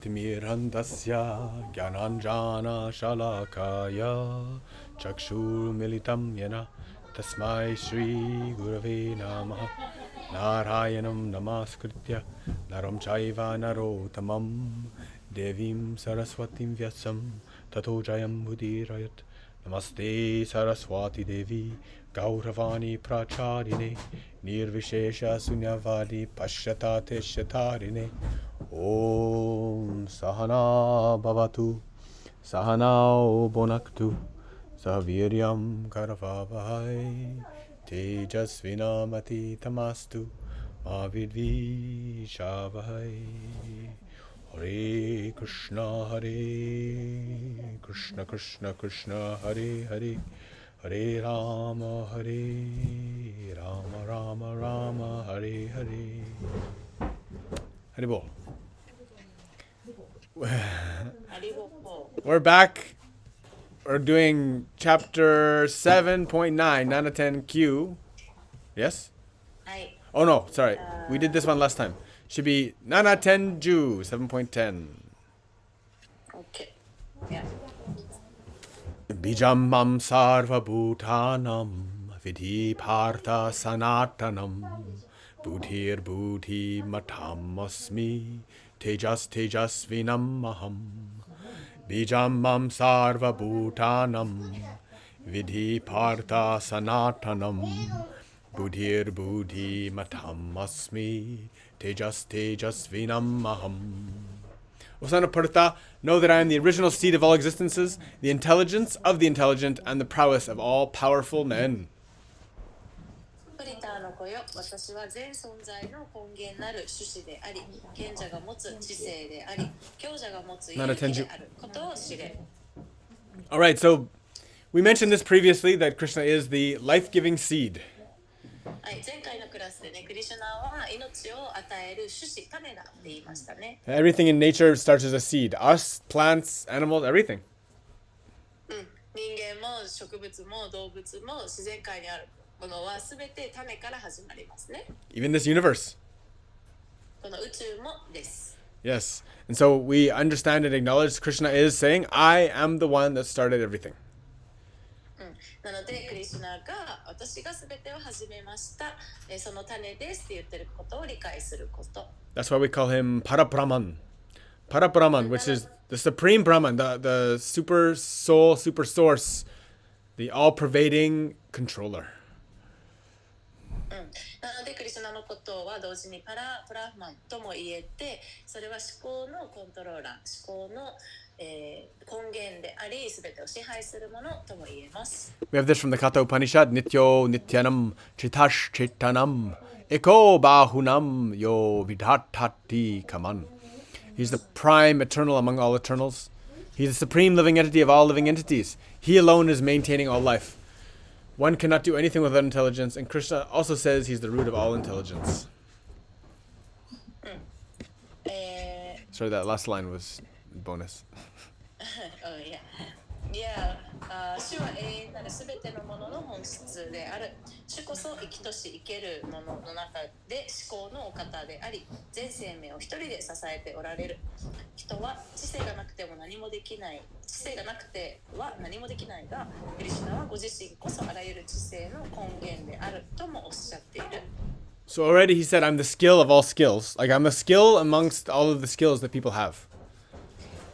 Timirandasya Gyananjana Shalakaya Chakshurmilitam Yena Tasmai Shri Gurave Namaha Narayanam Namaskritya Naram Chaiva Narotamam Devim Saraswatim Vyasam Tato Jayam Mudirayat Namaste Saraswati Devi Gauravani Pracharine Nirvishesha Sunyavadi Pashyatate Shatarine Om Sahana Bhavatu Sahanao Bonaktu Saviryam Karavavai Tejasvinamati Tamastu Mavidvi Shavai Hare Krishna Krishna Krishna Hare Hare Hare Rama Rama Hare Hare Haribol. We're back. We're doing chapter 7.9, 9-10Q. Yes? Oh no, sorry. We did this one last time. Should be 9-10Ju, 7.10. Okay. Yeah. Bijam mam sarva bhutanam vidhi partha sanatanam Budhir budhi matam asmi tejas vinam maham Bijam mam sarva bhutanam vidhi partha sanatanam Budhir budhi matam asmi tejas vinam maham. O son of Partha, know that I am the original seed of all existences, the intelligence of the intelligent, and the prowess of all powerful men. プリターの子よ、私は全存在の根源なる種子であり、賢者が持つ知性であり、強者が持つ勇気であることを知れ。Alright, so we mentioned this previously, that Krishna is the life-giving seed. はい、前回のクラスでね、クリシュナは命を与える種子、種だって言いましたね。Everything in nature starts as a seed. Us, plants, animals, everything. 人間も植物も動物も自然界にあるものはすべて種から始まりますね。Even this universe. この宇宙もです。Yes. And so we understand and acknowledge Krishna is saying, I am the one that started everything. なのでクリシュナが私がすべてを始めました、その種ですって言ってることを理解すること。That's why we call him Parabrahman. Parabrahman, which is the supreme Brahman, the super soul, super source, the all-pervading controller. なのでクリシュナのことは同時にパラブラフマンとも言えて、それは思考のコントローラー、思考の根源であり、すべてを支配するものとも言えます。We have this from the Katha Upanishad, Nityo Nityanam Chitash Chitanam Eko Bahunam Yo Vidhatati Kaman. He's the prime eternal among all eternals. He's the supreme living entity of all living entities. He alone is maintaining all life. One cannot do anything without intelligence, and Krishna also says he's the root of all intelligence. Sorry, that last line was bonus. Oh, yeah. Yeah. 主は永遠なるすべてのものの本質である。主こそ生きとし生けるものの中で思考のお方であり、全生命を一人で支えておられる。人は知性がなくても何もできない。知性がなくては何もできないが、クリシュナはご自身こそあらゆる知性の根源であるともおっしゃっている。So already he said, I'm the skill of all skills. Like I'm a skill amongst all of the skills that people have.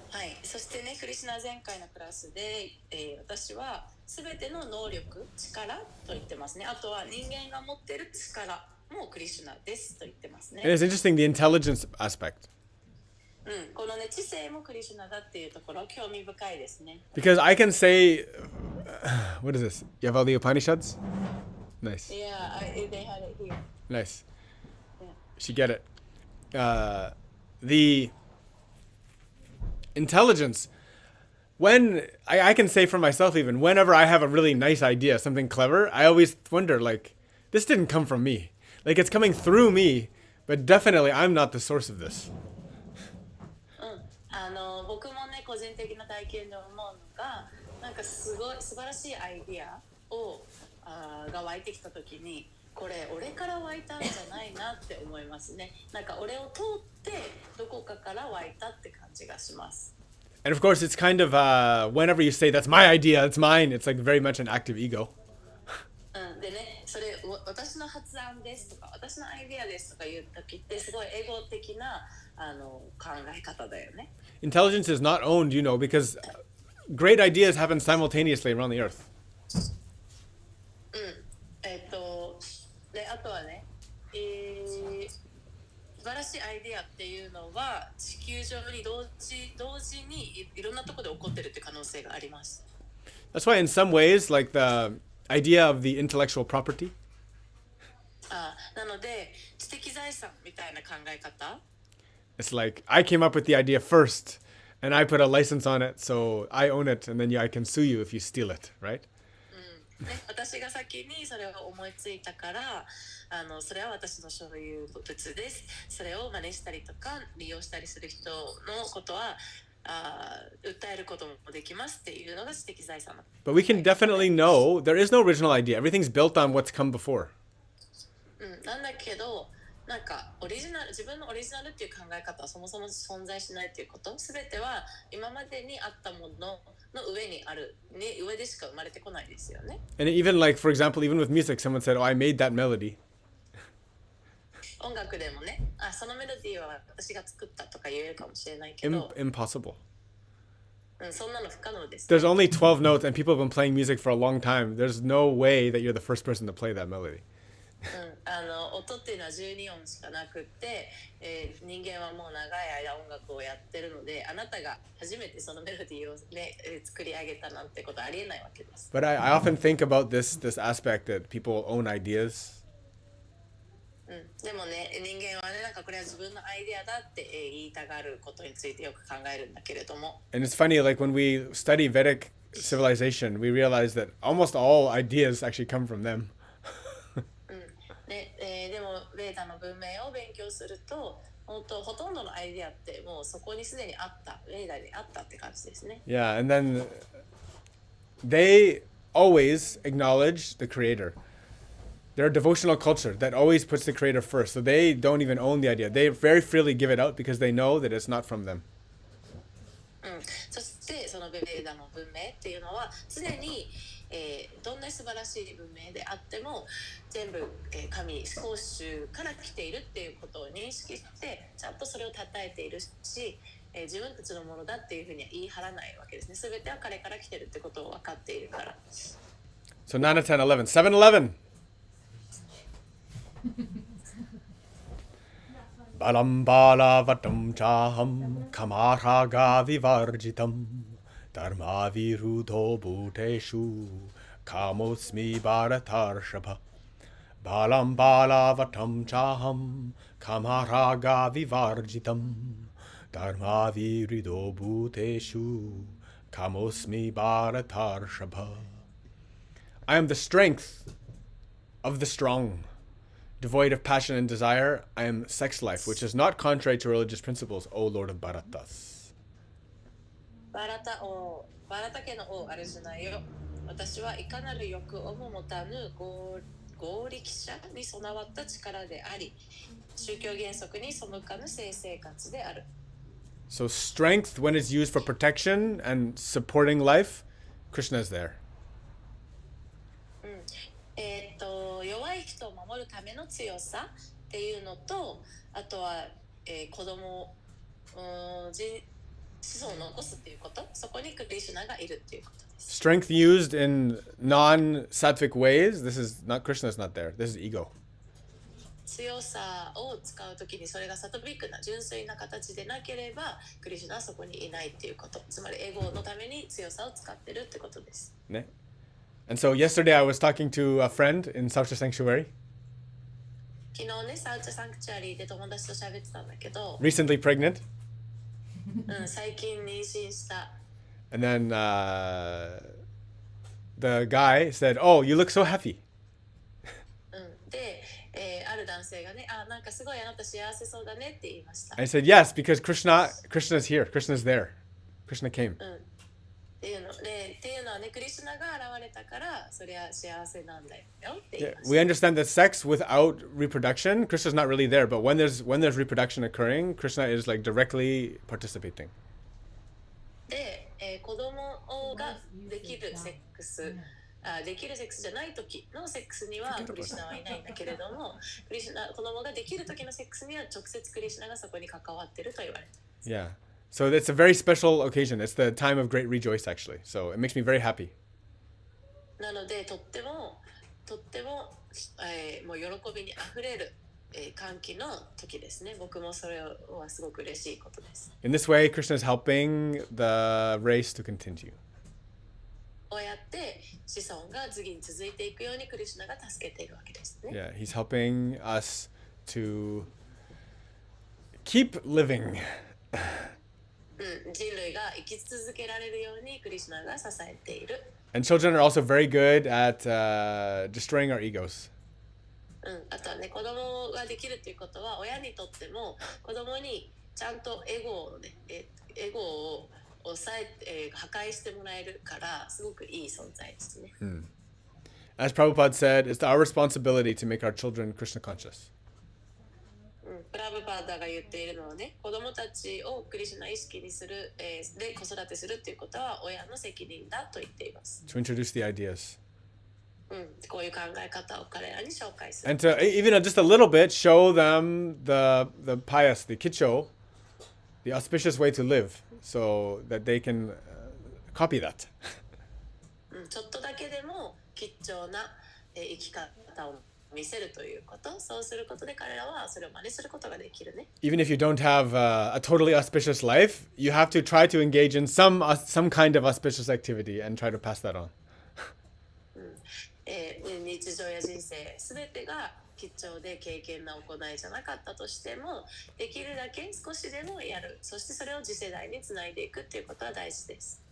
はい、そしてね、クリシュナ前回のクラスで、私はすべての能力、力と言ってますね。あとは人間が持っている力もクリシュナですと言ってますね。And it's interesting, the intelligence aspect. このね、知性もクリシュナだっていうところ興味深いですね。Because I can say, what is this? You have all the Upanishads? Nice. Yeah, they had it here. Nice. Yeah. You should get it. The intelligence, when I can say for myself even, whenever I have a really nice idea, something clever, I always wonder, like, this didn't come from me. Like, it's coming through me, but definitely I'm not the source of this. 僕もね、個人的な体験で思うのが、なんかすごい素晴らしいアイディアが湧いてきたときに、これ俺から湧いたんじゃないなって思いますね。なんか俺を通ってどこかから湧いたって感じがします。And of course, it's kind of whenever you say that's my idea, it's mine. It's like very much an active ego. でね、それ私の発案ですとか私のアイデアですとか言う時ってすごいエゴ的な考え方だよね。Intelligence is not owned, because great ideas happen simultaneously around the earth. であとはね、素晴らしいアイデアっていうのは地球上に同時にいろんなところで起こってるって可能性があります。That's why in some ways, like the idea of the intellectual property, なので知的財産みたいな考え方、it's like I came up with the idea first and I put a license on it, so I own it, and then I can sue you if you steal it, right? ね、私が先にそれを思いついたからそれは私の所有物です。それを真似したりとか利用したりする人のことは訴えることもできますっていうのが知的財産。But we can definitely know there is no original idea. Everything's built on what's come before. なんだけどなんか自分のオリジナルっていう考え方はそもそも存在しないっていうこと、すべては今までにあったものの上にある、ね、上でしか生まれてこないですよね。And even like, for example, even with music, someone said, "Oh, I made that melody." 音楽でもね、そのメロディーは私が作ったとか言えるかもしれないけど、Impossible. そんなの不可能です。There's only 12 notes, and people have been playing music for a long time. There's no way that you're the first person to play that melody. 音っていうのは12音しかなくって、人間はもう長い間音楽をやってるので、あなたが初めてそのメロディーを、ね、作り上げたなんてことはありえないわけです。But I often think about this aspect that people own ideas. でもね、人間はね、なんかこれは自分のアイデアだって言いたがることについてよく考えるんだけれども。And it's funny, like when we study Vedic civilization, we realize that almost all ideas actually come from them. でもベーダの文明を勉強するとほとんどのアイデアってもうそこにすでにあった、ベーダにあったって感じですね。Yeah, and then they always acknowledge the creator. They're a devotional culture that always puts the creator first. So they don't even own the idea. They very freely give it out because they know that it's not from them. そしてそのベーダの文明っていうのは常にどんな素晴らしい文明であっても全部、神思考集から来ているっていうことを認識してちゃんとそれを称えているし、自分たちのものだっていうふうには言い張らないわけですね。すべては彼から来てるってことを分かっているから。So 9, 10, 11. 7-Eleven. Balam bala vatam chaham kamaraga vivarjitam dharma virudho bhuteshu kamosmi bharatarshapha. Balam bala vatam chaham kamaraga vivarjitam dharma virudho bhuteshu kamosmi bharatarshapha. I am the strength of the strong. Devoid of passion and desire, I am sex life, which is not contrary to religious principles, O Lord of Bharatas. バラタ家の王アルジュナよ、私はいかなる欲をも持たぬ合力者に備わった力であり、宗教原則に背かぬ性生活である。So strength, when it's used for protection and supporting life, Krishna is there. 弱い人を守るための強さっていうのと、あとは、子供子孫を残すっていうこと、そこにクリシュナがいるっていうことです。Strength used in non-sattvic ways, this is not, Krishna is not there. This is ego. 強さを使うときにそれがサトビックな純粋な形でなければクリシュナはそこにいないっていうこと、つまりエゴのために強さを使ってるってことです。ね。And so yesterday I was talking to a friend in Saucha Sanctuary. 昨日ね、サウチャサンクチュアリーで友達と喋ってたんだけど、Recently pregnant. 最近妊娠した。And then the guy said, "Oh, you look so happy." で、ある男性がね、なんかすごいあなた幸せそうだねって言いました。I said, "Yes, because Krishna is here. Krishna is there. Krishna came." っていうのはね、ね、クリシュナが現れたから、それは幸せなんだよって言い Yeah, まし we た。understand that sex without reproduction, Krishna's not really there. But when there's reproduction occurring, Krishna is like directly participating. で、子供ができるセックス、できるセックスじゃない時のセックスにはクリシュナはいないんだけれども、子供ができる時のセックスには直接クリシュナがそこに関わってると言われています。Yeah. So it's a very special occasion. It's the time of great rejoice, actually. So it makes me very happy. なので、とっても、もう喜びにあふれる、歓喜の時ですね。僕もそれはすごく嬉しいことです。In this way, Krishna is helping the race to continue. こうやって子孫が次に続いていくようにクリシュナが助けているわけですね。Yeah, he's helping us to keep living. 人類が生き続けられるようにクリシュナが支えている。And children are also very good at destroying our egos. あとはね、子供ができるということは、親にとっても子供にちゃんとエゴを抑えて、破壊してもらえるから、すごくいい存在ですね。As Prabhupada said, it's our responsibility to make our children Krishna conscious. プラブパーダが言っているのはね、子供たちをクリシュナ意識にする、で子育てするっていうことは親の責任だと言っています。To introduce the ideas. こういう考え方を彼らに紹介する。And to even just a little bit show them the pious, the kicho, the auspicious way to live, so that they can copy that. ちょっとだけでも吉祥な生き方を見せるということ、そうすることで彼らはそれを真似することができるね。Even if you don't have a totally auspicious life, you have to try to engage in some kind of auspicious activity and try to pass that on. 日常や人生すべてが吉祥で敬虔な行いじゃなかったとしても、できるだけ少しでもやる、そしてそれを次世代につないでいくっていうことは大事です。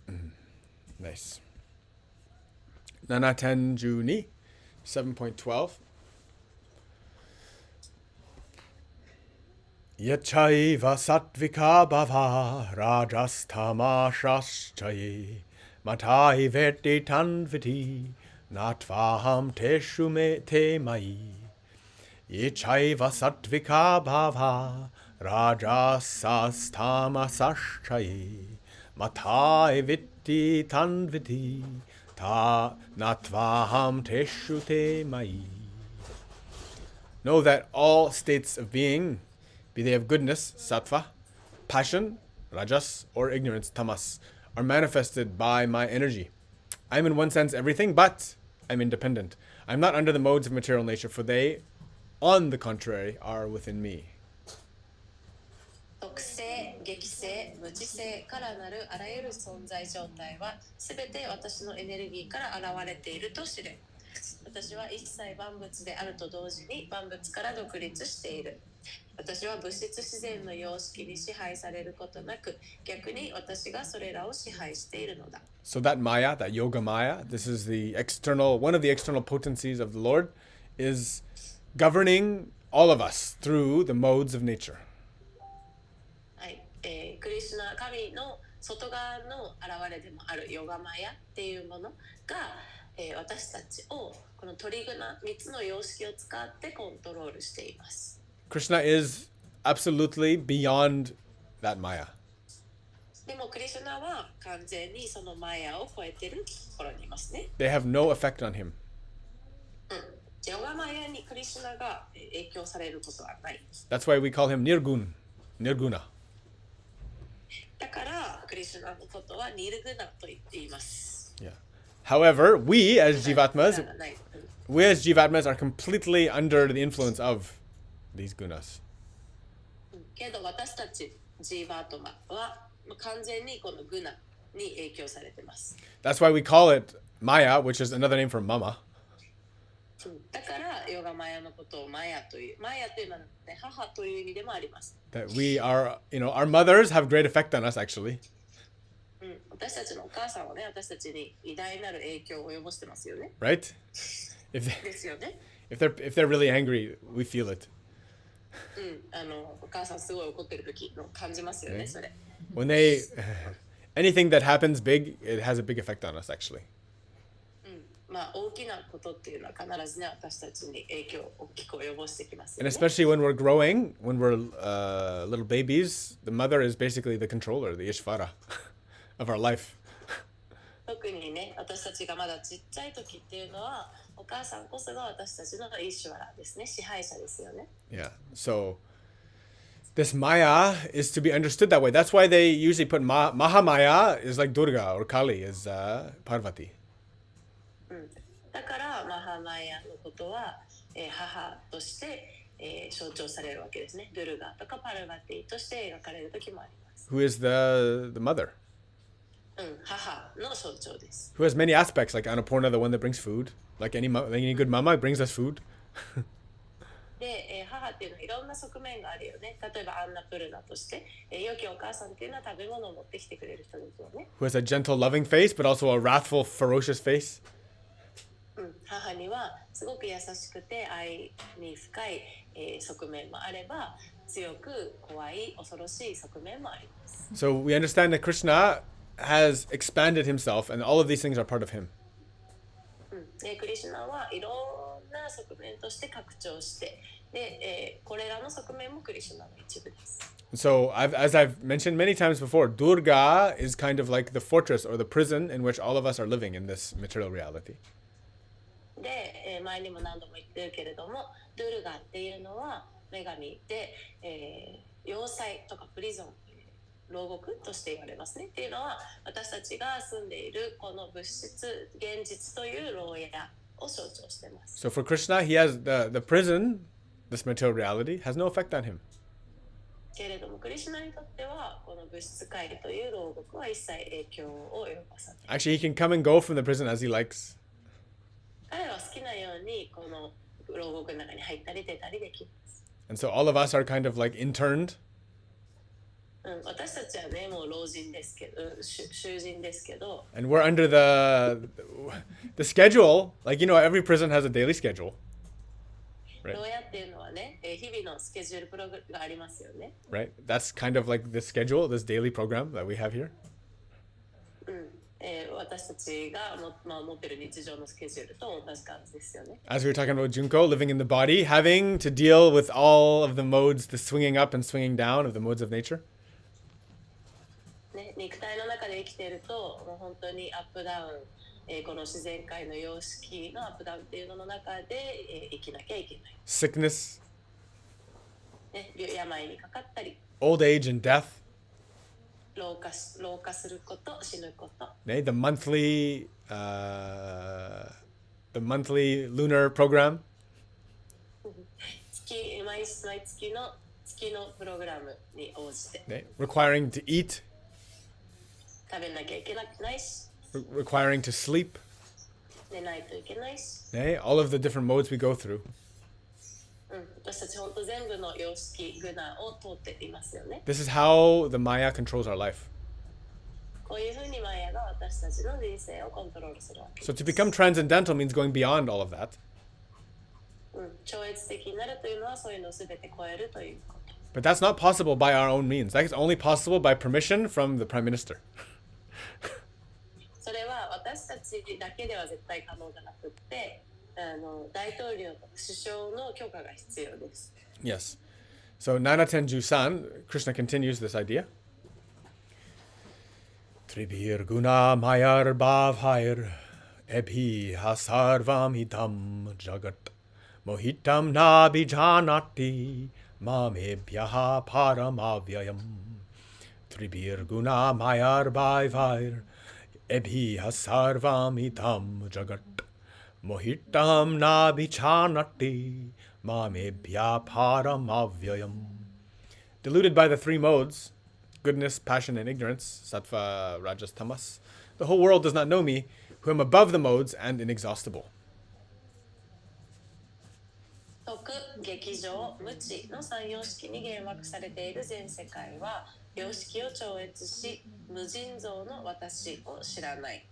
Nice. 7.10.12 7.12 Yachaiva sattvika bhava rajastamashaschai matai veti tanviti natvaham teshu me te mai. Yachaiva sattvika bhava rajastamashaschai matai veti tanviti ta natvaham teshu te mai. Know that all states of being, be they of goodness, sattva, passion, rajas, or ignorance, tamas, are manifested by my energy. I am in one sense everything, but I'm independent. I'm not under the modes of material nature, for they, on the contrary, are within me. 特性、激性、無知性からなるあらゆる存在状態はすべて私のエネルギーから現れていると知れ。私は一切万物であると同時に万物から独立している。私は物質自然の様式に支配されることなく、逆に私がそれらを支配しているのだ。So that Maya, that Yoga Maya, this is the external, one of the external potencies of the Lord, is governing all of us through the modes of nature. はい、クリシュナ神の外側の現れでもあるヨガマヤっていうものが、私たちをこのトリグナ3つの様式を使ってコントロールしています。Krishna is absolutely beyond that Maya. でもクリシュナは完全にそのマヤを超えてるところにいますね。They have no effect on him. ヨガマヤにクリシュナが影響されることはない。That's why we call him Nirguna. だからクリシュナのことはニルグナと言っています。Yeah. However, we as Jivatmas are completely under the influence of these gunas. けど私たちジーバートマは完全にこのグナに影響されています。That's why we call it Maya, which is another name for Mama. だからヨガマヤのことをマヤという、マヤというのは、ね、母という意味でもあります。That we are, our mothers have great effect on us actually. 私たちのお母さんはね、私たちに偉大なる影響を及ぼしてますよね。Right? If ですよね。they're really angry, we feel it. お母さんすごい怒ってる時の感じますよね、それ。When anything that happens big, it has a big effect on us actually. まあ、大きなことっていうのは必ずね、私たちに影響を大きく及ぼしてきますよ And ね。 especially when we're growing, when we're little babies, the mother is basically the controller, the ishvara of our life. 特にね、私たちがまだちっちゃい時っていうのは、お母さんこそが私たちのイシュワラですね、支配者ですよね。Yeah. So this Maya is to be understood that way. That's why they usually put Mahamaya is like Durga or Kali is Parvati. だからマハマヤのことは、母として、象徴されるわけですね。ドゥルガとかパルバティとして描かれる時もあります。Who is the mother? 母の象徴です。Who has many aspects, like Annapurna, the one that brings food. Like any good mama brings us food. で、母っていうのはいろんな側面があるよね。例えばアンナプルナとして、良きお母さんっていうのは食べ物を持ってきてくれる人ですよね。Who has a gentle, loving face, but also a wrathful, ferocious face. 母にはすごく優しくて愛に深い、側面もあれば、強く怖い恐ろしい側面もあります。So we understand that Krishna has expanded himself, and all of these things are part of him. でクリシュナはいろんな側面として拡張して、で、これらの側面もクリシュナの一部です。So as I've mentioned many times before, Durga is kind of like the fortress or the prison in which all of us are living in this material reality. で、前にも何度も言ってるけれども、ドゥルガっていうのは女神で、要塞とかプリゾン、牢獄として言われますね。っていうのは私たちが住んでいるこの物質、現実という牢屋を象徴しています。So for Krishna, he has the prison, this material reality, has no effect on him. けれどもクリシュナにとってはこの物質界という牢獄は一切影響を及ぼさない。Actually, he can come and go from the prison as he likes. 彼は好きなようにこの牢獄の中に入ったり出たりできます。And so all of us are kind of like interned. 私たちはね、もう老人ですけど、囚人ですけど。And we're under the schedule. Like, every prison has a daily schedule. 牢屋っていうのはね、日々のスケジュールプログラムがありますよね。Right? That's kind of like the schedule, this daily program that we have here. 私たちが持ってる日常のスケジュールと同じ感じですよね。As we were talking about Junko, living in the body, having to deal with all of the modes, the swinging up and swinging down of the modes of nature. ね、肉体の中で生きていると、もう本当にアップダウン、この自然界の様式のアップダウンっていうのの中で、生きなきゃいけない。Sickness, ね、病にかかったり、 old age and death. 老化すること、死ぬこと。The monthly lunar program. 毎月の月のプログラムに応じて。Requiring to eat. 食べなきゃいけないし。Requiring to sleep. 寝ないといけないし。All of the different modes we go through. 私たち本当全部の様式、グナを通っていますよね。This is how the Maya controls our life. こういうふうにマヤが私たちの人生をコントロールするわけです。So to become transcendental means going beyond all of that. 超越的になるというのはそういうのをすべて超えるということ。But that's not possible by our own means. That is only possible by permission from the Prime Minister. それは私たちだけでは絶対可能じゃなくって、大統領と首相の許可が必要です。Yes. So Nanaten Jusan, Krishna continues this idea. Tribhir guna mayar bhavhair ebhi hasarvam idam jagat mohitam nabhijanati mamebhyaha paramavyayam. Tribhir guna mayar bhavhair ebhi hasarvam idam jagat Mohitam na bichanati mamebhya paramavyayam. Deluded by the three modes, goodness, passion, and ignorance, sattva, rajas, tamas, the whole world does not know me, who am above the modes and inexhaustible. 徳、劇場、無知の三様式に言惑されている全世界は、様式を超越し、無尽蔵の私を知らない。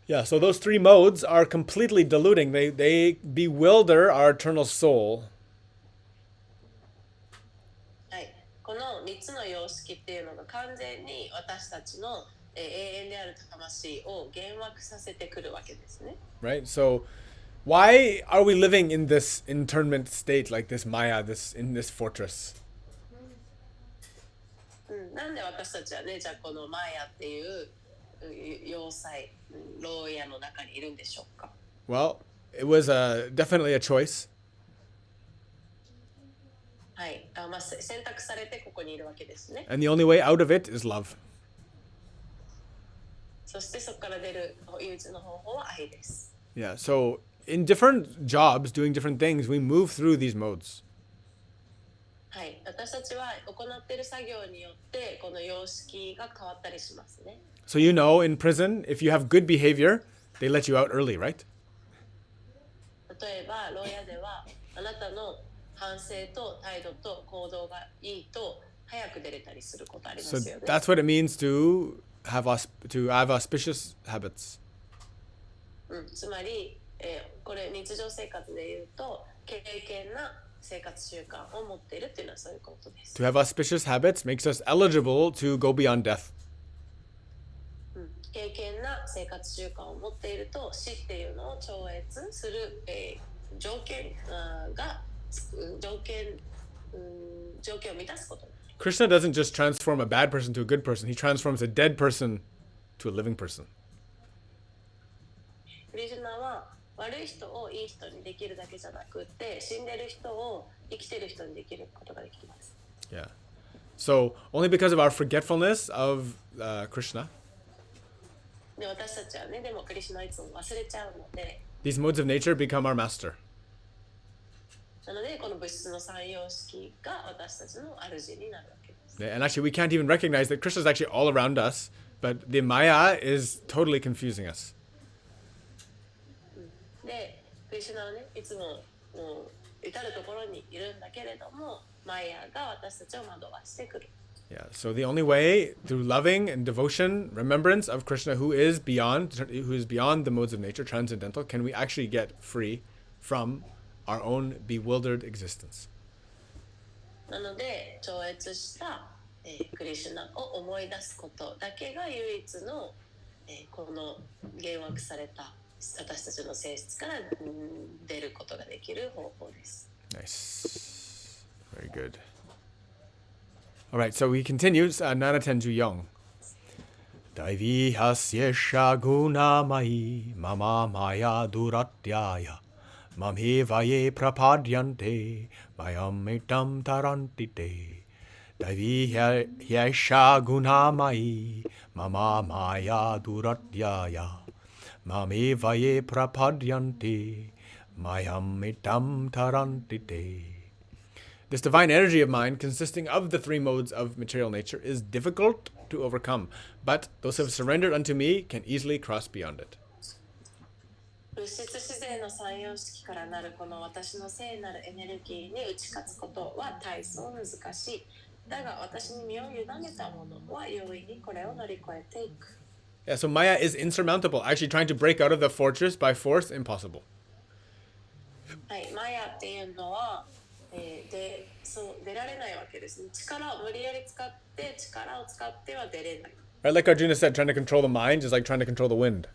Yeah, so those three modes are completely deluding. They bewilder our eternal soul. はい、この3つの様式っていうのが完全に私たちの永遠である魂を幻惑させてくるわけですね。Right? So, why are we living in this internment state, like this Maya, in this fortress? なんで私たちはね、じゃあこのマヤっていう要塞、牢屋の中にいるんでしょうか。Well, it was definitely a choice. はい、選択されてここにいるわけですね。And the only way out of it is love. そしてそこから出る唯一の方法は愛です。Yeah, so in different jobs, doing different things, we move through these modes. はい、私たちは行っている作業によってこの様式が変わったりしますね。So you know, in prison, if you have good behavior, they let you out early, right? 例えば牢屋ではあなたの反省と態度と行動がいいと早く出れたりすることありま So すよね。that's what it means to have auspicious habits. つまり、これ日常生活で言うと敬虔な生活習慣を持っているっていうのはそういうことです。To have auspicious habits makes us eligible to go beyond death. 敬虔な生活習慣を持っていると死っていうのを超越する、条件を満たすこと。Krishna doesn't just transform a bad person to a good person. He transforms a dead person to a living person. クリシュナは悪い人をいい人にできるだけじゃなくて死んでる人を生きてる人にできることができます。Yeah. So only because of our forgetfulness of Krishna, で私たちはね、でもクリシュナはいつも忘れちゃうので、 these modes of nature become our master. なのでこの物質の三様式が私たちの主になるわけです。Yeah, and actually, we can't even recognize that Krishna is actually all around us, but the Maya is totally confusing us. で、クリシュナはね、いつももう至るところにいるんだけれども、マイヤが私たちを惑わしてくる。Yeah, so the only way through loving and devotion, remembrance of Krishna, who is beyond the modes of nature, transcendental, can we actually get free from our own bewildered existence. なので、超越した、クリシュナを思い出すことだけが唯一の、この幻惑された私たちの性質から出ることができる方法です。Nice. Very good. All right, so we continue. 7-10-14. Daivi hasyesha gunamai mama maya duratyaya mamhevaye prapadyante mayam etam tarantite. Daivi hasyesha gunamai mama maya duratyaya mamhevaye prapadyante mayam etam tarantite. This divine energy of mind, consisting of the three modes of material nature, is difficult to overcome, but those who have surrendered unto me can easily cross beyond it. 物質自然の三様式からなるこの私の聖なるエネルギーに打ち勝つことは大層難しい。だが私に身を委ねた者は容易にこれを乗り越えていく。Yeah, so Maya is insurmountable. Actually, trying to break out of the fortress by force, impossible. はい、マヤっていうのは出られないわけですね。力を無理やり使っては出れない。Right, like Arjuna said, trying to control the mind is like trying to control the wind.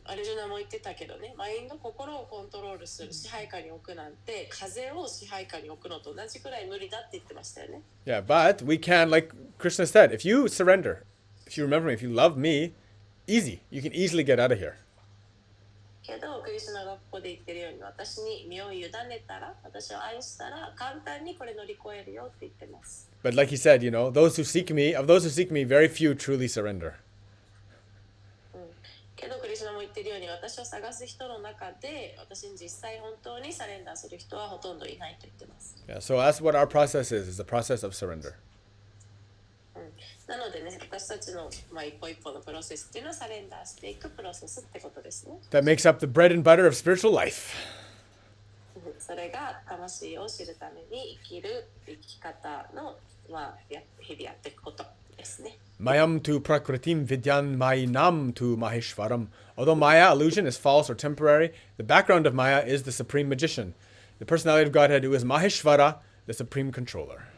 アルジュナも言ってたけどね、マインド、心をコントロールする、支配下に置くなんて、風を支配下に置くのと同じくらい無理だって言ってましたよね。Yeah, but we can, like Krishna said, if you surrender, if you remember me, if you love me, easy. You can easily get out of here. けど、クリシュナがここで言ってるように、私に身を委ねたら、私を愛したら、簡単にこれ乗り越えるよって言ってます。But like he said, of those who seek me, very few truly surrender. けどクリシュナも言ってるように私を探す人の中で私に実際本当にサレンダーする人はほとんどいないと言ってます。Yeah, so that's what our process is the process of surrender. なのでね、私たちの、一歩一歩のプロセスっていうのはサレンダーしていくプロセスってことですね。That makes up the bread and butter of spiritual life. それが魂を知るために生きる生き方の、日々やっていくことですね。Mayam tu prakritim vidyan mayinam tu maheshwaram. Although Maya illusion is false or temporary, the background of Maya is the supreme magician, the personality of Godhead who is Maheshwara, the supreme controller.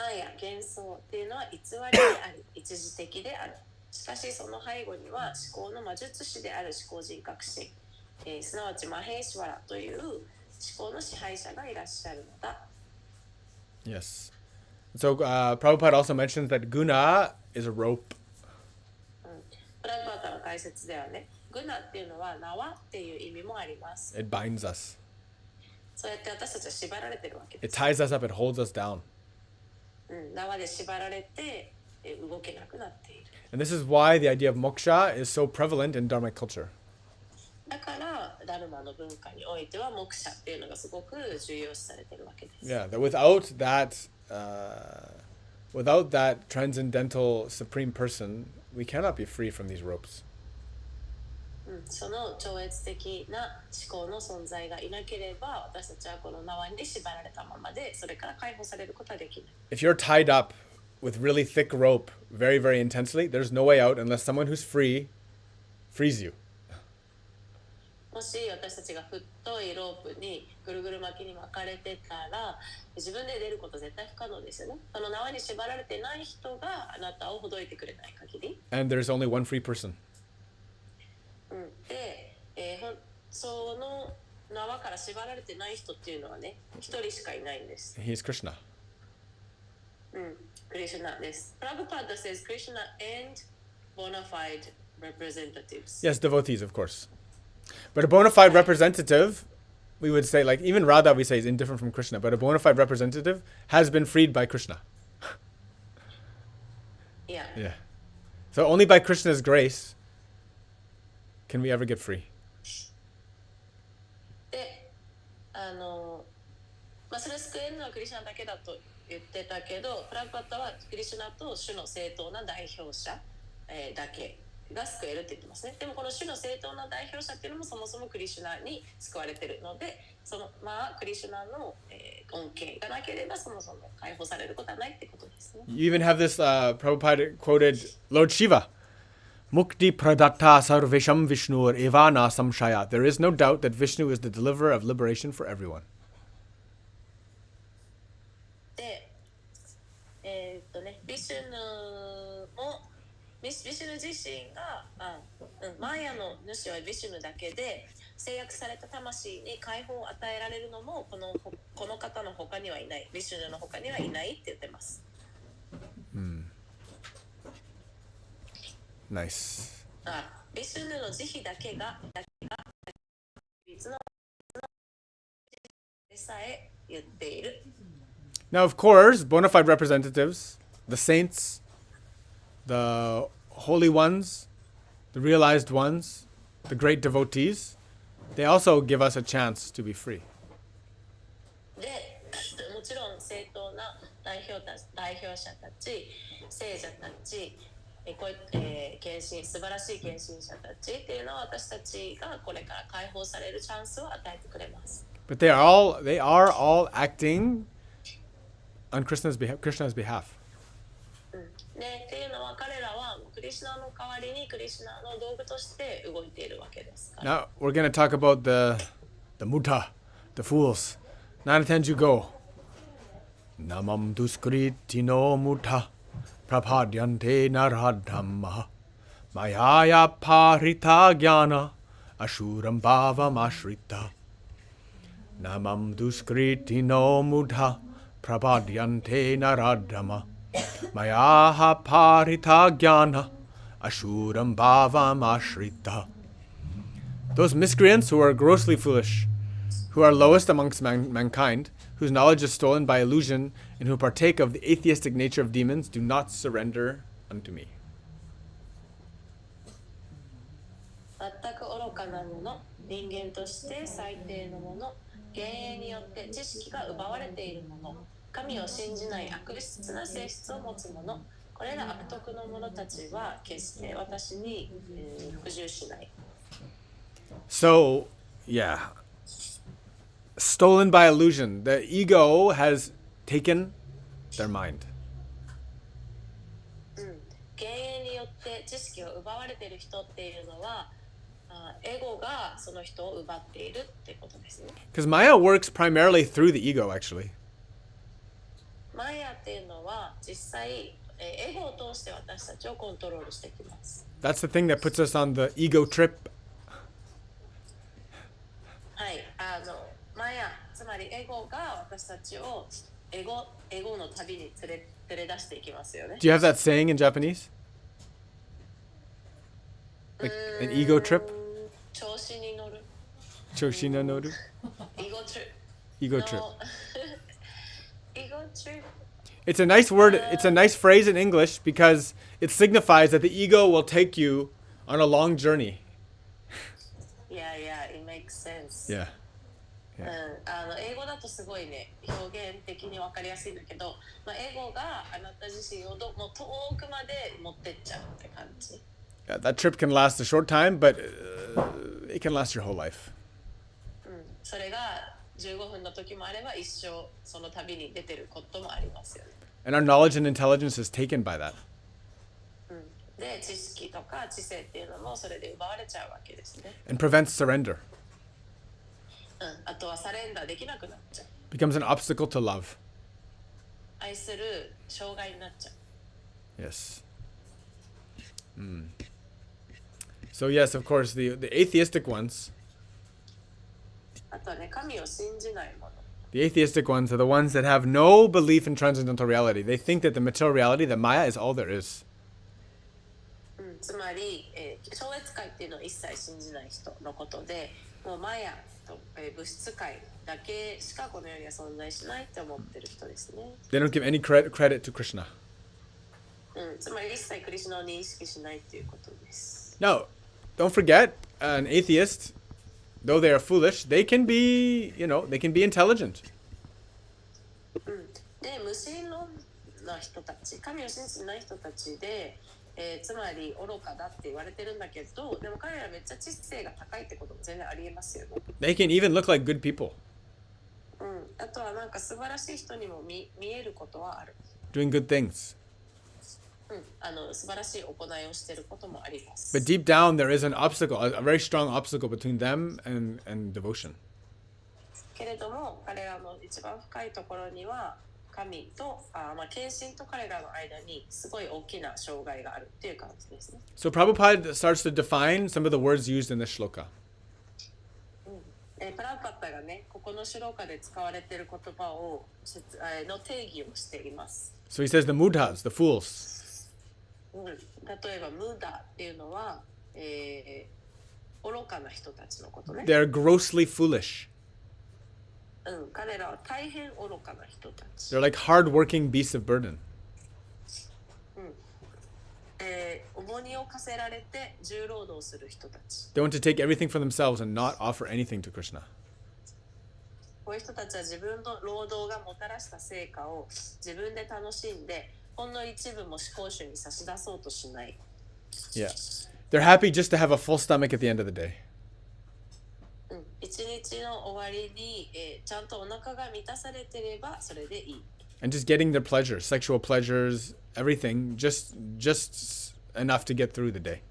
マヤ、幻想っていうのは偽りであり、一時的である。しかしその背後には思考の魔術師である思考人格心、すなわちマヘーシュワラという思考の支配者がいらっしゃるのだ。Yes. So Prabhupada also mentions that guna is a rope. プラバータの解説ではね、グナっていうのは縄っていう意味もあります。It binds us. そうやって私たちは縛られてるわけ It です。ties us up. It holds us down. 縄で縛られて動けなくなっている。And this is why the idea of moksha is so prevalent in Dharmic culture. だからダルマの文化においてはモクシャっていうのがすごく重要視されているわけです。Yeah, that without that transcendental supreme person, we cannot be free from these ropes. その超越的な思考の存在がいなければ、私たちはこの縄に縛られたままで、それから解放されることはできない。If you're tied up with really thick rope very, very intensely, there's no way out unless someone who's free frees you. もし私たちが太いロープにぐるぐる巻きに巻かれてたら、自分で出ること絶対不可能ですよね。その縄に縛られてない人があなたをほどいてくれない限り。And there's only one free person. で、その縄から縛られてない人っていうのはね、一人しかいないんです。He is Krishna. クリシュナです。プラブパーダ says Krishna and bona fide representatives. Yes, devotees, of course. But a bona fide representative, we would say, like, even Radha, we say, is indifferent from Krishna, but a bona fide representative has been freed by Krishna. Yeah. Yeah. So only by Krishna's grace can we ever get free. で、それを救えるのはクリシュナだけだと言ってたけど、プラブパッタはクリシュナと主の正当な代表者、だけが救えるって言ってますね。でもこの主の正当な代表者っていうのもそもそもクリシュナに救われてるので、クリシュナの、恩恵がなければそもそも解放されることはないってことですね。You even have this, Prabhupada quoted Lord Shiva. Mukti pradatta sarvesham Vishnur evana samshaya. There is no doubt that Vishnu is the deliverer of liberation for everyone. で、ビシュヌ自身が、マーヤの主はビシュヌだけで、制約された魂に解放を与えられるのもこの方の他にはいない、ビシュヌの他にはいないって言ってます。Nice. ビシュヌの慈悲だけが唯一のでさえ言っている。Now, of course, bona fide representatives, the saints, the holy ones, the realized ones, the great devotees, they also give us a chance to be free. で、もちろん正当な代表者たち、聖者たち、素晴らしい献身者たちっていうのは私たちがこれから解放されるチャンスを与えてくれます。But they are all acting on Krishna's behalf. ね、っていうのは彼らはクリシュナの代わりにクリシュナの道具として動いているわけですから。Now we're going to talk about the muta, the fools. Nanatenju go. Namam duskritino muta prapadyante naradhamma mayaya parita jnana ashuram bhavam ashrita. Namam duskritino muta prapadyante naradhamma Mayaha parita jnana ashuram bhavam ashrita. Those miscreants who are grossly foolish, who are lowest amongst mankind, whose knowledge is stolen by illusion, and who partake of the atheistic nature of demons, do not surrender unto me. 全く愚かなもの、人間として最低のもの、幻影によって知識が奪われているもの、神を信じない悪質な性質を持つ者、これら悪徳の者たちは決して私に服従しない。So, yeah. Stolen by illusion. The ego has taken their mind. 幻影によって知識を奪われている人っていうのは、エゴがその人を奪っているってことですね。Because Maya works primarily through the ego, actually. マヤっていうのは実際、エゴを通して私たちをコントロールしてきます。That's the thing that puts us on the ego trip. はい、マヤ、つまりエゴが私たちをエゴの旅に連れ出していきますよね。Do you have that saying in Japanese? Like an ego trip? 調子に乗る。Choshi no noru? Ego trip. Ego No. trip. Ego trip. It's a nice word. It's a nice phrase in English because it signifies that the ego will take you on a long journey. Yeah, it makes sense. Yeah. 英語だとすごいね、表現的に分かりやすいんだけど、エゴがあなた自身をもう遠くまで持ってっちゃうって感じ。Yeah, that trip can last a short time, but it can last your whole life. それが15分の時もあれば一生その旅に出てることもありますよね。And our knowledge and intelligence is taken by that. で、知識とか知性っていうのもそれで奪われちゃうわけですね。And prevents surrender. あとはサレンダーできなくなっちゃう。Becomes an obstacle to love. 愛する障害になっちゃう。Yes. So yes, of course, the atheistic ones, あとはね、神を信じないもの。the atheistic ones are the ones that have no belief in transcendental reality. They think that the material reality, the Maya, is all there is. つまり、超越界っていうのを一切信じない人のことで、もうマヤと、物質界だけしかこの世には存在しないって思ってる人ですね。They don't give any credit to Krishna. つまり一切クリシュナを認識しないっていうことです。Now, don't forget, an atheist, though they are foolish, they can be intelligent. で、無神論な人たち、神を信じない人たちで、つまり愚かだって言われてるんだけど、でも彼らめっちゃ知性が高いってことも全然ありえますよね。They can even look like good people, あとはなんか素晴らしい人にも見えることはある。doing good things. 素晴らしい行いをしていることもあります。But deep down, there is an obstacle, a very strong obstacle between them and devotion. けれども、彼らの一番深いところには、神と献身と彼らの間にすごい大きな障害があるっていう感じですね。So Prabhupada starts to define some of the words used in this shloka. プラパッタがね、ここのシュローカで使われている言葉をの定義をしています。So he says the mudhas, the fools. 例えばムダっていうのは、愚かな人たちのことね。They're grossly foolish. 彼らは大変愚かな人たち。They're like hard-working beasts of burden. 重荷を課せられて重労働する人たち。They want to take everything for themselves and not offer anything to Krishna. こういう人たちは自分の労働がもたらした成果を自分で楽しんで、ほんの一部も思考主に差し出そうとしない。Yeah. They're happy just to have a full stomach at the end of the day. 一日の終わりに、ちゃんとお腹が満たされてればそれでいい。And just getting their pleasures, sexual pleasures, everything, just enough to get through the day.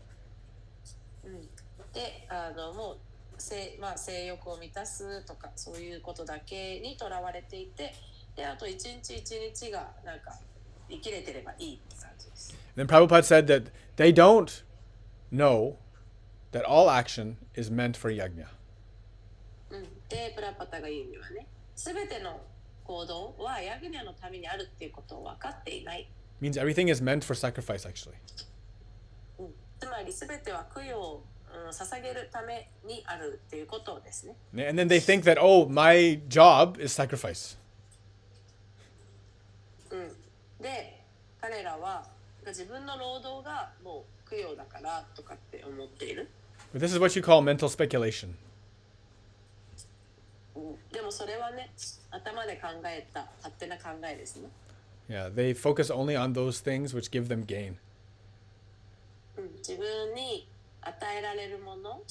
で、もう性欲を満たすとかそういうことだけにとらわれていて、で、あと一日一日がなんか生きれてればいいって感じです。Then Prabhupada said that they don't know that all action is meant for yajna. で、プラパタが言うにはね、すべての行動はヤグニャのためにあるっていうことを分かっていない。Means everything is meant for sacrifice, actually. つまりすべては供養を捧げるためにあるっていうことですね。And then they think that, oh, my job is sacrifice. で、彼らは自分の労働がもう供養だからとかって思っている。But this is what you call mental speculation. でもそれはね、頭で考えた勝手な考えですね。Yeah, they focus only on those things which give them gain. 自分に与えられるもの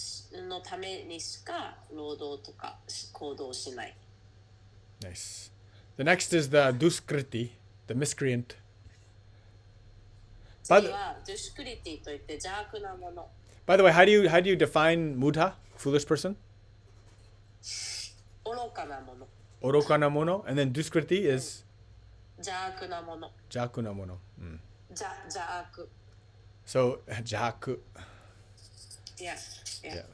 のためにしか労働とか行動しない。Nice. The next is the duskriti, the miscreant. 次はドゥシクリティといって邪悪なもの。By the way, how do you define mudha, foolish person? 愚かなもの。Orokana mono, and then duskriti is 邪悪なもの。邪悪なもの。邪悪。So, 邪悪。Yeah. Yeah.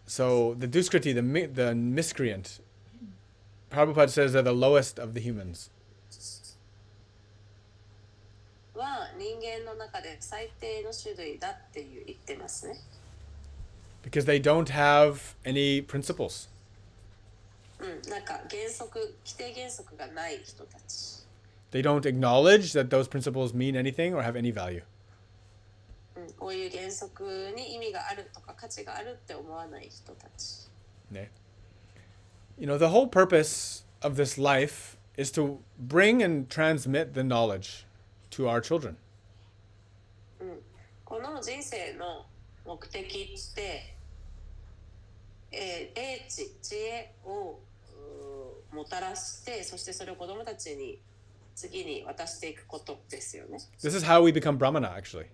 So, the Duskriti, the miscreant, Prabhupada says they're the lowest of the humans. は人間の中で最低の種類だって言ってますね。Because they don't have any principles. なんか規定原則がない人たち。They don't acknowledge that those principles mean anything or have any value. こういう原則に意味があるとか価値があるって思わない人たち。ね。You know, the whole purpose of this life is to bring and transmit the knowledge to our children. この人生の目的って、英知、知恵をもたらして、そしてそれを子供たちに次に渡していくことですよね。This is how we become Brahmana, actually.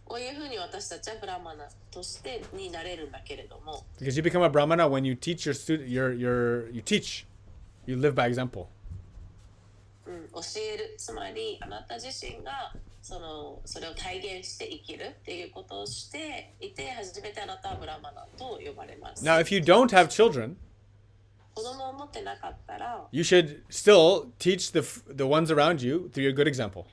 こういうふうに私たちはブラマナとしてになれるんだけれども。Because you become a Brahmana when you teach your student, you teach, you live by example. 教える、つまりあなた自身がそれを体現して生きるっていうことをしていて、初めてあなたはブラマナと呼ばれます。Now, if you don't have children, 子供を持ってなかったら、you should still teach the ones around you through your good example.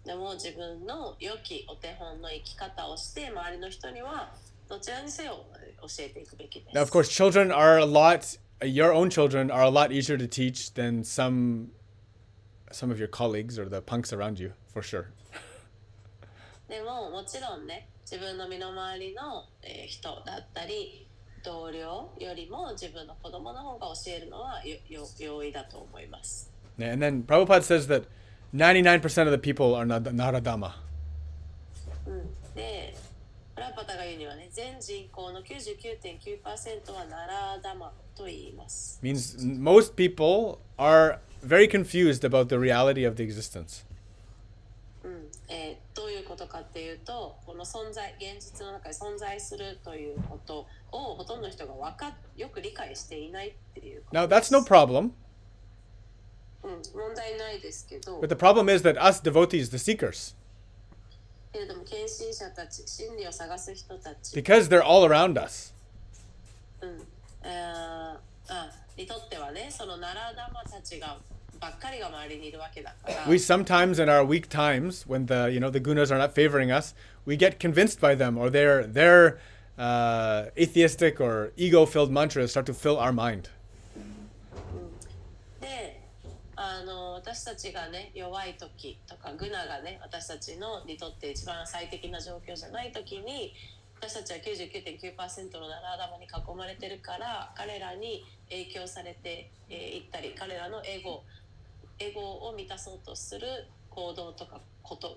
でも自分の良きお手本の生き方をして周りの人にはどちらにせよ教えていくべきです。Now, of course, children are your own children are a lot easier to teach than some of your colleagues or the punks around you, for sure. でももちろんね、自分の身の回りの人だったり同僚よりも自分の子供の方が教えるのは容易だと思います。And then Prabhupada says that 99% of the people are Naradama. で、プラパタが言うにはね、全人口の 99.9% はナラダマと言います。Means most people are very confused about the reality of the existence. どういうことかっていうと、この現実の中で存在するということをほとんどの人がよく理解していないっていうことです。Now, that's no problem. 問題ないですけど。But the problem is that us devotees, the seekers, けれども献身者たち、真理を探す人たち。because they're all around us. にとってはね、そのナラダマたちばっかりが周りにいるわけだから。We sometimes in our weak times, when the gunas are not favoring us, we get convinced by them, or their atheistic or ego-filled mantras start to fill our mind. で、私たちがね弱い時とかグナがね私たちにとって一番最適な状況じゃない時に、私たちは 99.9% のナラダマに囲まれてるから彼らに影響されていったり、彼らのエゴを満たそうとする行動とか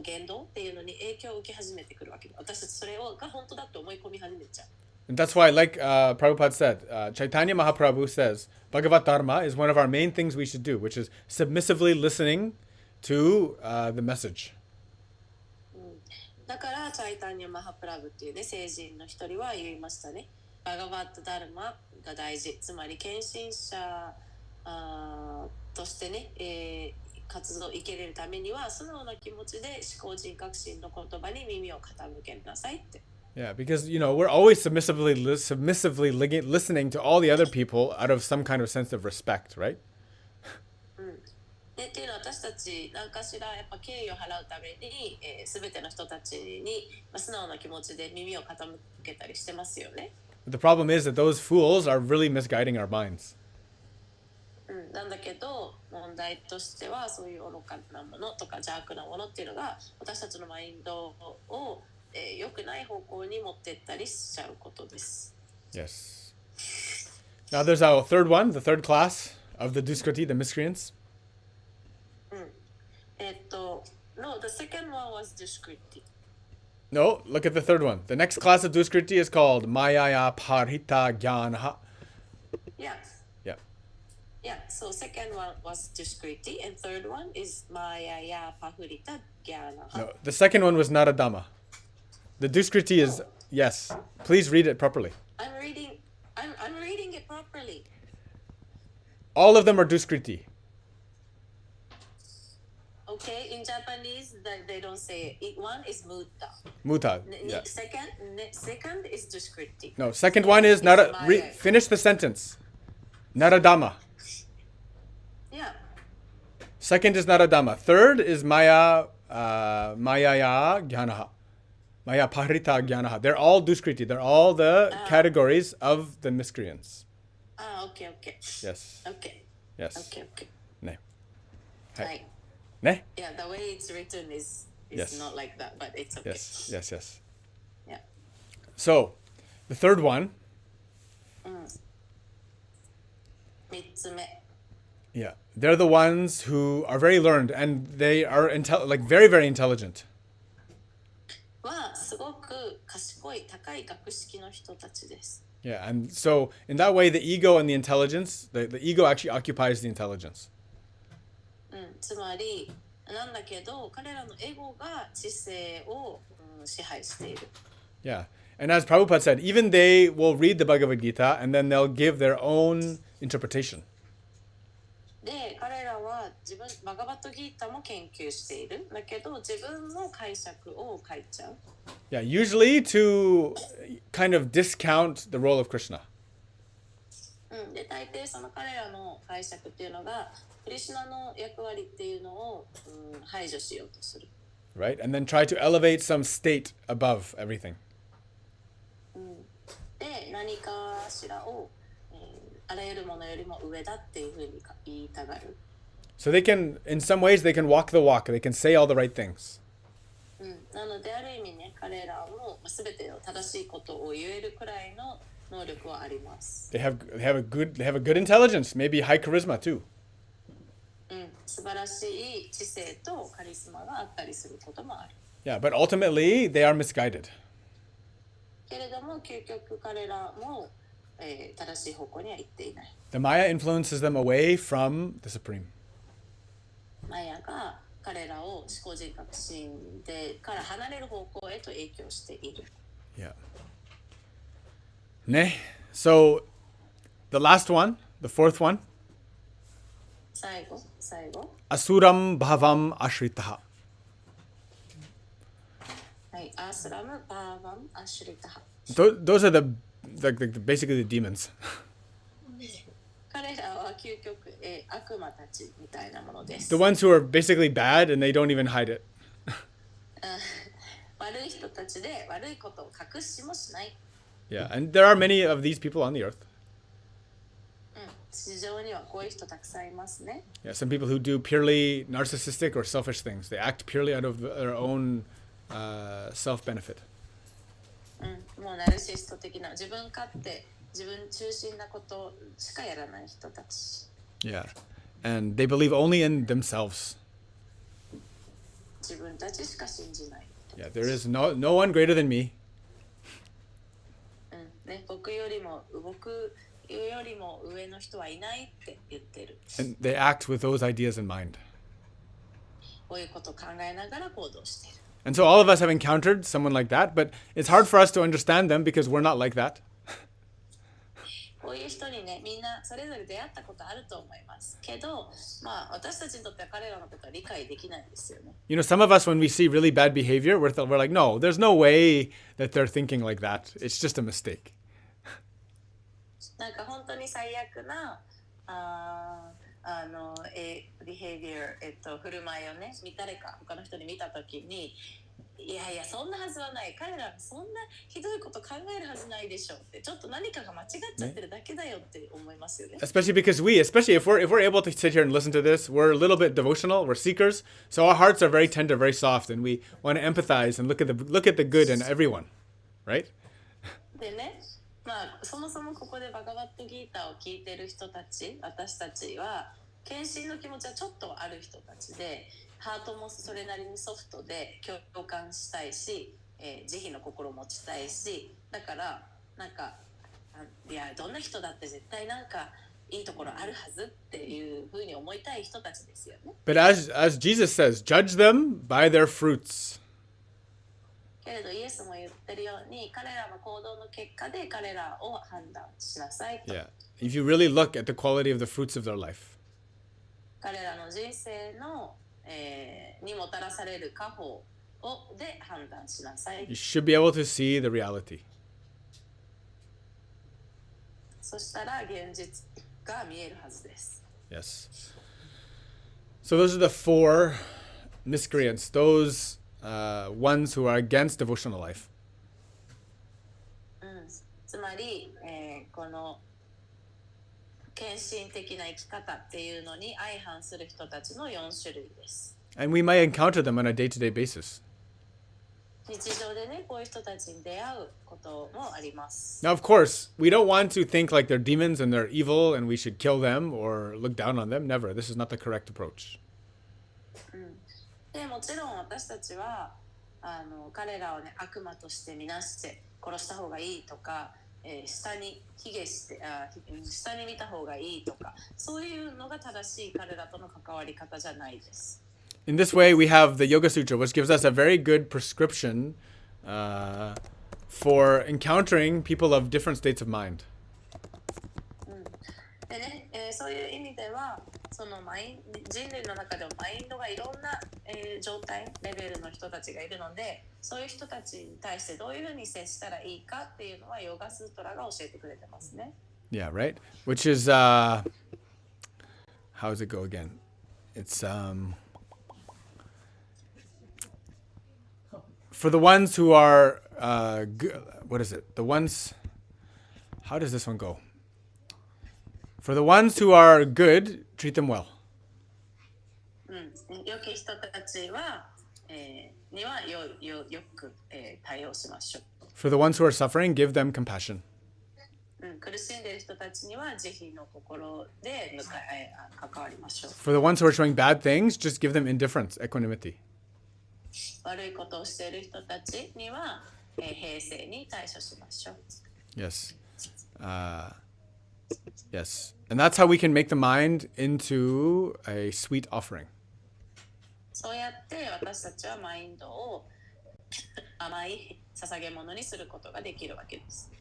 言動っていうのに影響を受け始めてくるわけで、私たちそれが本当だって思い込み始めちゃう。And that's why, like Prabhupada said, Chaitanya Mahaprabhu says, Bhagavad Dharma is one of our main things we should do, which is submissively listening to the message. だからチャイタニャ・マハプラブっていうね聖人の一人は言いましたね。バガバッド・ダルマが大事、つまり献身者としてね、活動を生けれるためには素直な気持ちで思考人格心の言葉に耳を傾けなさいって。Yeah, because we're always submissively listening to all the other people out of some kind of sense of respect, right? っていうのは私たち何かしらやっぱ敬意を払うために全ての人たちに素直な気持ちで耳を傾けたりしてますよね。The problem is that those fools are really misguiding our minds. なんだけど問題としてはそういう愚かなものとか邪悪なものっていうのが私たちのマインドを良くない方向に持ってったりしちゃうことです。Yes. Now there's our third one, the third class of the Duskriti, the miscreants. No, the second one was Duskriti. No, look at the third one. The next class of Duskriti is called Mayaya Parhita Gyanaha. Yeah. Yeah. Yeah, so second one was Duskriti and third one is Mayaya Parhita Gyanaha. No, the second one was Naradama. The Duskriti is, yes. Please read it properly. I'm reading it properly. All of them are duskriti. Okay, in Japanese, they don't say it. One is mutta. Muta. Yeah. Second is duskriti. No, second one is nara. Finish the sentence. Naradama. Yeah. Second is naradama. Third is maya mayaya gyanaha. Maya parita gyanaha. They're all duskriti. They're all the categories of the miscreants. Okay. Yes. Okay. Yes. Okay. Ne. Right. Ne? Yeah, the way it's written is Yes. not like that, but it's okay. Yes. Yeah. So, the third one. 三つ目。 Yeah, they're the ones who are very learned and they are very, very intelligent. はすごく賢い高い学識の人たちです。 Yeah, and so in that way, the ego and the intelligence, the ego actually occupies the intelligence. つまりなんだけど彼らのエゴが知性を、支配している。 Yeah, and as Prabhupada said, even they will read the Bhagavad Gita and then they'll give their own interpretation. で彼らはバガバットギータも研究している。だけど自分の解釈を書いちゃう。Yeah, usually to kind of discount the role of Krishna. で大抵その彼らの解釈っていうのがクリシュナの役割っていうのを、排除しようとする。Right? And then try to elevate some state above everything. で何かしらを、あらゆるものよりも上だっていうふうに言いたがる。So they can, in some ways, they can walk the walk. They can say all the right things. なのである意味ね、彼らも全ての正しいことを言えるくらいの能力はあります。They have a good intelligence, maybe high charisma too. 素晴らしい知性とカリスマがあったりすることもある。Yeah, but ultimately they are misguided. けれども究極彼らも、正しい方向には行っていない。The Maya influences them away from the Supreme. マヤが彼らを思考人格心でから離れる方向へと影響している。Yeah. Ne? So, the last one, the fourth one. 最後。Asuram bhavam ashritaha. はい、アスラムバーバンアシュリタハ。Those are basically the demons. 彼らは究極、悪魔たちみたいなものです。 The ones who are basically bad and they don't even hide it. 悪い人たちで悪いことを隠しもしない。Yeah, and there are many of these people on the earth. 地上にはこういう人たくさんいますね。Yeah, some people who do purely narcissistic or selfish things. They act purely out of their own self-benefit. もうナルシスト的な自分勝手、自分中心なことしかやらない人たち。Yeah, and they believe only in themselves. 自分たちしか信じない。Yeah, there is no one greater than me. ね、僕よりも上の人はいないって言ってる。And they act with those ideas in mind. こういうことを考えながら行動している。And so all of us have encountered someone like that, but it's hard for us to understand them because we're not like that. こういう人にね、みんなそれぞれ出会ったことあると思いますけど、まあ私たちにとっては彼らのことは理解できないんですよね。You know, some of us, when we see really bad behavior, we're like, no, there's no way that they're thinking like that. It's just a mistake. なんか本当に最悪なビヘイビア、振る舞いをね、誰か他の人に見たときに、いやいやそんなはずはない、彼らそんなひどいこと考えるはずないでしょって、ちょっと何かが間違っちゃってるだけだよって思いますよね。Especially because especially if we're able to sit here and listen to this, we're a little bit devotional, we're seekers, so our hearts are very tender, very soft, and we want to empathize and look at the good in everyone, right? でね、まあそもそもここでバガバットギーターを聞いてる人たち、私たちは献身の気持ちはちょっとある人たちで、ハートもそれなりにソフトで共感したいし、慈悲の心を持ちたいし、だからなんかいやどんな人だって絶対なんかいいところあるはずっていうふうに思いたい人たちですよね。But as Jesus says, judge them by their fruits. けれどイエスも言ってるように、彼らの行動の結果で彼らを判断しなさいと。Yeah. if you really look at the quality of the fruits of their life. 彼らの人生の、にもたらされる果報をで判断しなさい。 You should be able to see the reality. そしたら現実が見えるはずです。Yes. So those are the four miscreants, those ones who are against devotional life. つまり、この献身的な生き方っていうのに相反する人たちの4種類です。And we might encounter them on a day-to-day basis. 日常でね、こういう人たちに出会うこともあります。Now, of course, we don't want to think like they're demons and they're evil and we should kill them or look down on them. Never. This is not the correct approach. でもちろん私たちは彼らをね悪魔として見なして殺した方がいいとか、下に卑下して下に見た方がいいとか、そういうのが正しい彼らとの関わり方じゃないです。In this way, we have the Yoga Sutra, which gives us a very good prescription for encountering people of different states of mind. でね、そういう意味ではその人類の中でもマインドがいろんな、状態レベルの人たちがいるので、そういう人たちに対してどういうふうに接したらいいかっていうのはヨガスートラが教えてくれてますね。Yeah, right? Which is, how does it go again? It's, for the ones who are, what is it? The ones, how does this one go? For the ones who are good, treat them well. 良き人たちは、にはよく、対応しましょう。For the ones who are suffering, give them compassion. 苦しんでいる人たちには慈悲の心で関わりましょう。For the ones who are showing bad things, just give them indifference, equanimity. 悪いことをしている人たちには、平静に対処しましょう。Yes. Yes. And that's how we can make the mind into a sweet offering. そうやって私たちはマインドを甘い捧げ物にすることができるわけです。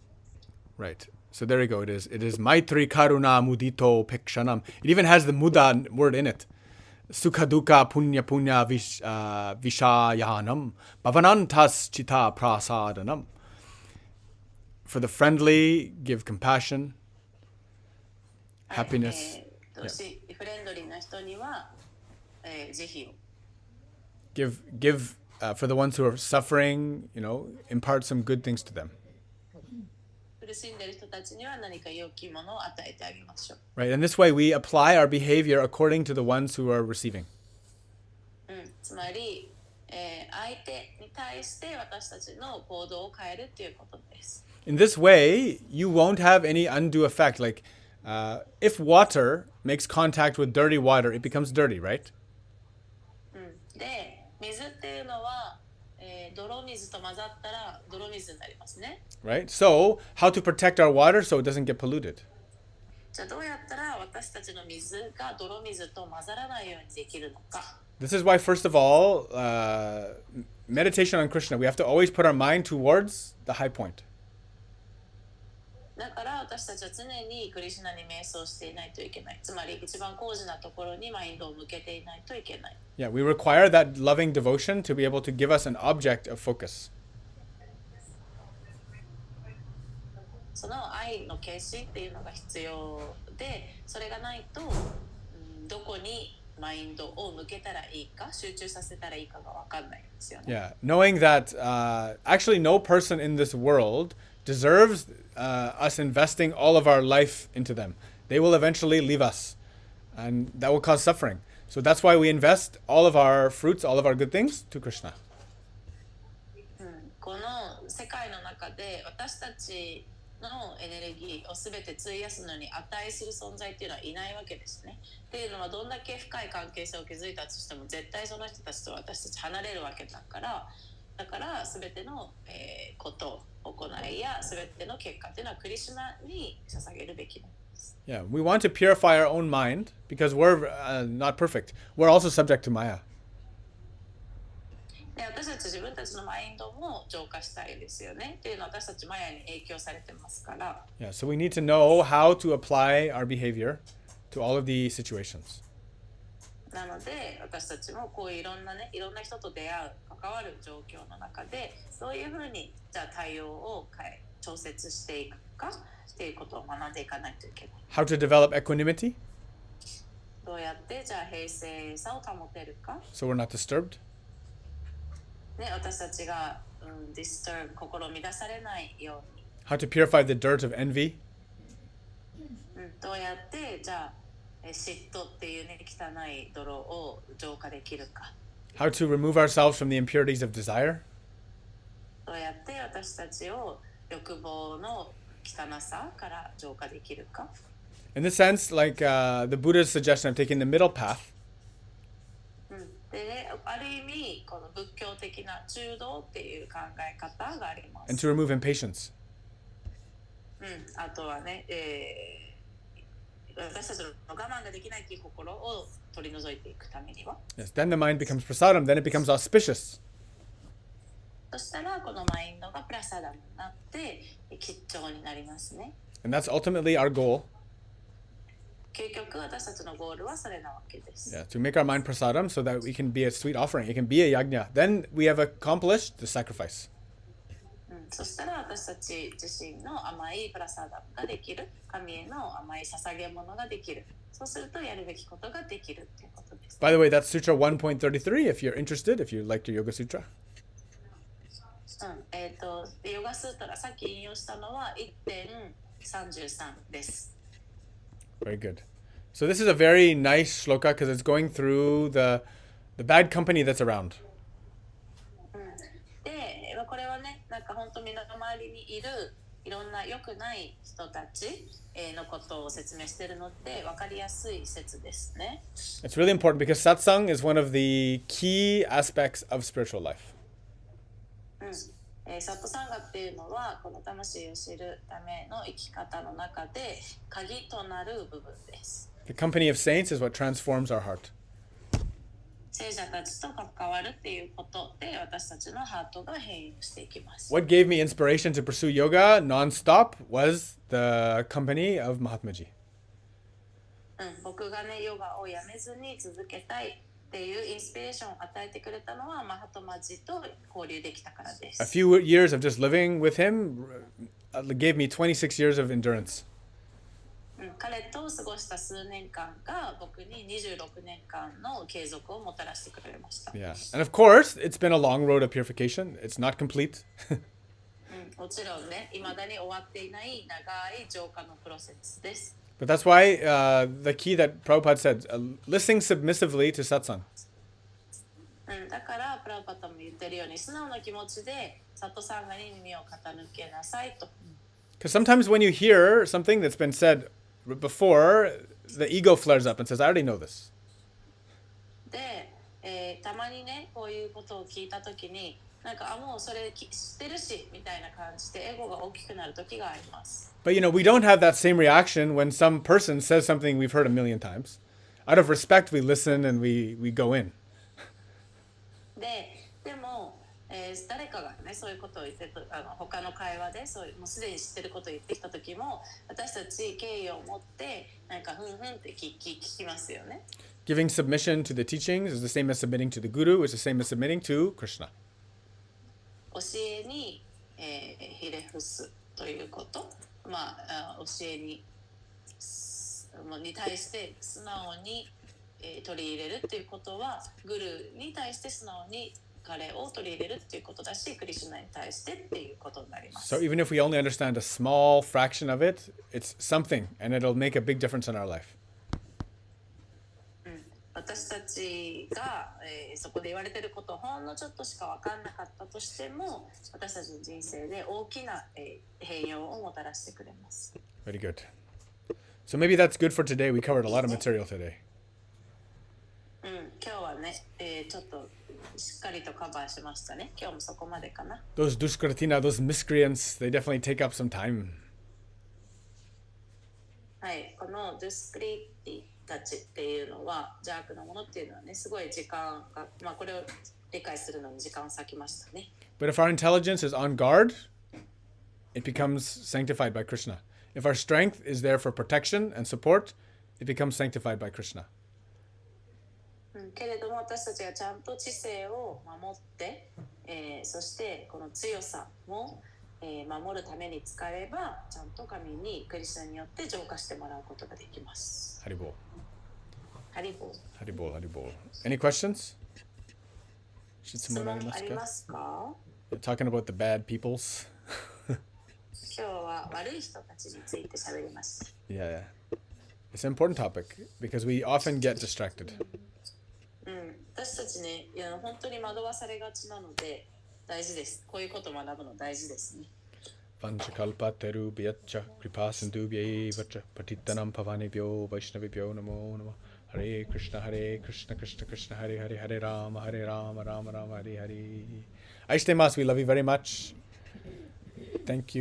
Right. So there you go. It is Maitri Karuna Mudito Pikshanam. It even has the Muda word in it. Sukha Dukkha Punya Punya Vishayanam Bhavanantas Chitta Prasadanam. For the friendly, give compassion, happiness. フレンドリーな人には、慈悲を。Give for the ones who are suffering, impart some good things to them. 苦しんでいる人たちには何か良きものを与えてあげましょう。Right. And this way we apply our behavior according to the ones who are receiving. つまり、相手に対して私たちの行動を変えるっていうことです。In this way, you won't have any undue effect. Like, if water makes contact with dirty water, it becomes dirty, right? で、水っていうのは、泥水と混ざったら泥水になりますね。Right? So, how to protect our water so it doesn't get polluted? じゃあどうやったら私たちの水が泥水と混ざらないようにできるのか。This is why, first of all, meditation on Krishna, we have to always put our mind towards the high point. だから私たちは常にクリシュナに瞑想していないといけない。つまり一番高次なところにマインドを向けていないといけない。Yeah, we require that loving devotion to be able to give us an object of focus. その愛の決心っていうのが必要で、それがないと、どこにマインドを向けたらいいか、集中させたらいいかが分かんないんですよね。Yeah, knowing that actually no person in this world deserves us investing all of our life into them. They will eventually leave us, and that will cause suffering. So that's why we invest all of our fruits, all of our good things to Krishna. この世界の中で私たちのエネルギーを全て費やすのに値する存在っていうのはいないわけですね。っていうのはどんだけ深い関係性を築いたとしても絶対その人たちと私たち離れるわけだから、だから全ての、こと行いや全ての結果っていうのはクリシュナに捧げるべきなんです。Yeah, we want to purify our own mind because we're not perfect. We're also subject to Maya. で私たち自分たたちのマインドも浄化したいですよね。っていうのは私たちマヤに影響されてますから。Yeah, so we need to know how to apply our behavior to all of these situations. なので私たちもこういういろんな人と出会う関わる状況の中でどういうふうにじゃあ対応を調節していくかっていうことを学んでいかないといけない。How to develop equanimity どうやってじゃあ平静さを保てるか。so we're not disturbed. ね、私たちが、disturb 心を乱されないように。How to purify the dirt of envy. どうやってじゃあ嫉妬っていうね汚い泥を浄化できるか。How to remove ourselves from the impurities of desire. どうやって私たちを欲望の汚さから浄化できるか。In this sense, like the Buddha's suggestion of taking the middle path, でね、ある意味この仏教的な中道っていう考え方があります。and to remove impatience. あとはね、私たちの我慢ができないという心を取り除いていくためには。Yes, then the mind becomes prasadam, then it becomes auspicious. そしたらこのマインドがプラサダムになって吉祥になりますね。And that's ultimately our goal. 究極私たちのゴールはそれなわけです。Yeah, to make our mind prasadam so that we can be a sweet offering. It can be a yajna. Then we have accomplished the sacrifice. そしたら私たち自身の甘いプラサダムができる。神への甘い捧げ物ができる。そうするとやるべきことができるということです。By the way, that's Sutra 1.33 if you're interested, if you like your Yoga Sutra. ヨガスートラ、さっき引用したのは 1.33 です。Very good. So this is a very nice shloka because it's going through the bad company that's around. で、これはね、なんか本当身の回りにいるいろんな良くない人たちのことを説明しているので分かりやすい説ですね。It's really important because satsang is one of the key aspects of spiritual life. サットサンガっていうのはこの魂を知るための生き方の中で鍵となる部分です。The company of saints is what transforms our heart. 聖者たちと関わるっていうことで私たちのハートが変容していきます。What gave me inspiration to pursue yoga non-stop was the company of Mahatmaji. 僕がねヨガをやめずに続けたいっていうインスピレーションを与えてくれたのはマハトマジと交流できたからです。A few years of just living with him gave me 26 years of endurance. 彼と過ごした数年間が僕に26年間の継続をもたらしてくれました。Yeah, and of course, it's been a long road of purification. It's not complete. もちろんね、未だに終わっていない長い浄化のプロセスです。But that's why the key that Prabhupada said, listening submissively to satsang. だからプラブパタも言ってるように素直な気持ちでサトサンガに耳を傾けなさいと。Because sometimes when you hear something that's been said before, the ego flares up and says, I already know this. で、たまにね、こういうことを聞いたときに、なんかもうそれ知ってるしみたいな感じでエゴが大きくなる時があります。But we don't have that same reaction when some person says something we've heard a million times. Out of respect, we listen and we go in. でも、誰かがねそういうことを言って他の会話でもうすでに知ってることを言ってきた時も私たち敬意を持ってなんかふんふんって聞きますよね。Giving submission to the teachings is the same as submitting to the guru, is the same as submitting to Krishna. 教えに、ひれ伏すということ、教えに対して素直に、取り入れるっていうことはグルに対して素直に彼を取り入れるっていうことだしクリシュナに対してっていうことになります。So even if we only understand a small fraction of it, it's something and it'll make a big difference in our life. 私たちが、そこで言われていることをほんのちょっとしか分かんなかったとしても私たちの人生で大きな、変容をもたらしてくれます。Very good. So maybe that's good for today. We covered a lot of material today. 今日はね、ちょっとしっかりとカバーしましたね。今日もそこまでかな。Those dushkratina, those miscreants, they definitely take up some time. はい、このドゥスクリティたちっていうのは、邪悪なものっていうのはね、すごい時間が、これを理解するのに時間を割きましたね。But if our intelligence is on guard, it becomes sanctified by Krishna. If our strength is there for protection and support, it becomes sanctified by Krishna. けれども私たちがちゃんと知性を守って、そしてこの強さも、守るために使えばちゃんと神にクリスチャンによって浄化してもらうことができます。ハリボー。ハリボー。ハリボー、ハリボー。Any questions? 質問ありますか？ You're talking about the bad peoples. 今日は悪い人たちについて喋ります。Yeah. It's an important topic because we often get distracted. 私たちね、本当に惑わされがちなので大事です。こういうことを学ぶの大事ですね。Vanchakalpatarubhyaccha kripasindubhyaivacha patittanam pavanebhyo vaishnavibhyo namo namo Hare Krishna Krishna Krishna Hare Hare Hare Rama Rama Rama Hare Hare. Aishitemasu, we love you very much. Thank you.